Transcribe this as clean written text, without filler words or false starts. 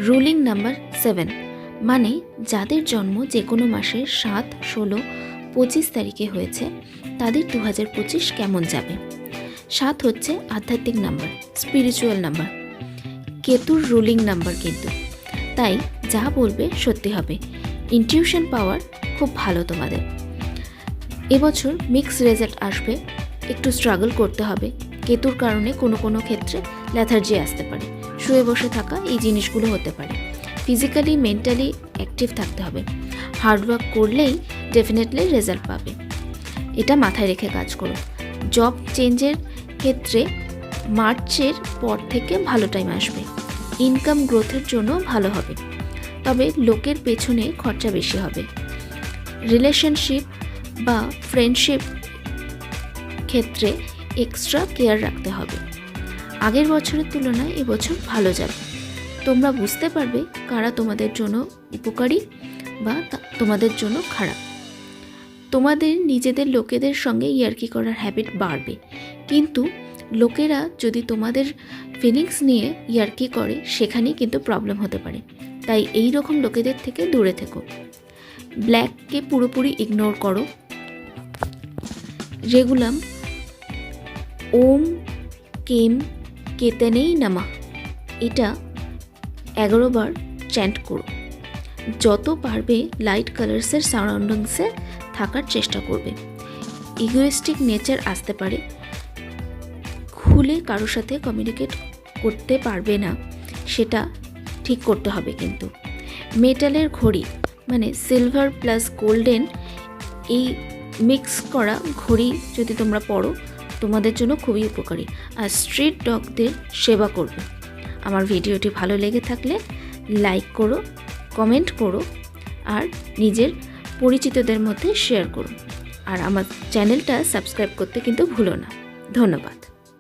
Ruling number 7 মানে যাদের জন্ম যে কোনো মাসের 7, 16, 25 তারিখে হয়েছে তাদের 2025 কেমন যাবে। 7 হচ্ছে আধ্যাত্মিক নাম্বার, স্পিরিচুয়াল নাম্বার, কেতুর রুলিং নাম্বার কিন্তু, তাই যা বলবে সত্যি হবে। ইনটিউশন পাওয়ার খুব ভালো তোমাদের। এবছর মিক্স রেজাল্ট আসবে, একটু স্ট্রাগল করতে হবে। কেতুর কারণে কোনো কোনো ক্ষেত্রে ল্যাথার্জি আসতে পারে, শুয়ে বসে থাকা, এই জিনিসগুলো হতে পারে। ফিজিক্যালি মেন্টালি অ্যাক্টিভ থাকতে হবে। হার্ডওয়ার্ক করলেই ডেফিনেটলি রেজাল্ট পাবে, এটা মাথায় রেখে কাজ করো। জব চেঞ্জের ক্ষেত্রে মার্চের পর থেকে ভালো টাইম আসবে। ইনকাম গ্রোথের জন্য ভালো হবে, তবে লোকের পেছনে খরচা বেশি হবে। রিলেশনশিপ বা ফ্রেন্ডশিপ ক্ষেত্রে এক্সট্রা কেয়ার রাখতে হবে। আগের বছরের তুলনায় এবছর ভালো যাবে। তোমরা বুঝতে পারবে কারা তোমাদের জন্য উপকারী বা তোমাদের জন্য খারাপ। তোমাদের নিজেদের লোকেদের সঙ্গে ইয়ার্কি করার হ্যাবিট বাড়বে, কিন্তু লোকেরা যদি তোমাদের ফিলিংস নিয়ে ইয়ার্কি করে সেখানেই কিন্তু প্রবলেম হতে পারে। তাই এই রকম লোকেদের থেকে দূরে থেকো। ব্ল্যাককে পুরোপুরি ইগনোর করো। রেগুলাম ওম কেম কেতনেই নামা, এটা 11 বার চ্যান্ট করো। যত পারবে লাইট কালার্সের সারাউন্ডিংসে থাকার চেষ্টা করবে। ইগোয়েস্টিক নেচার আসতে পারে, খুলে কারোর সাথে কমিউনিকেট করতে পারবে না, সেটা ঠিক করতে হবে। কিন্তু মেটালের ঘড়ি মানে সিলভার প্লাস গোল্ডেন, এই মিক্স করা ঘড়ি যদি তোমরা পরো তোমাদের জন্য খুবই উপকারী। আর স্ট্রিট ডগদের সেবা করবে। আমার ভিডিওটি ভালো লেগে থাকলে লাইক করো, কমেন্ট করো আর নিজের পরিচিতদের মধ্যে শেয়ার করো। আর আমার চ্যানেলটা সাবস্ক্রাইব করতে কিন্তু ভুলো না। ধন্যবাদ।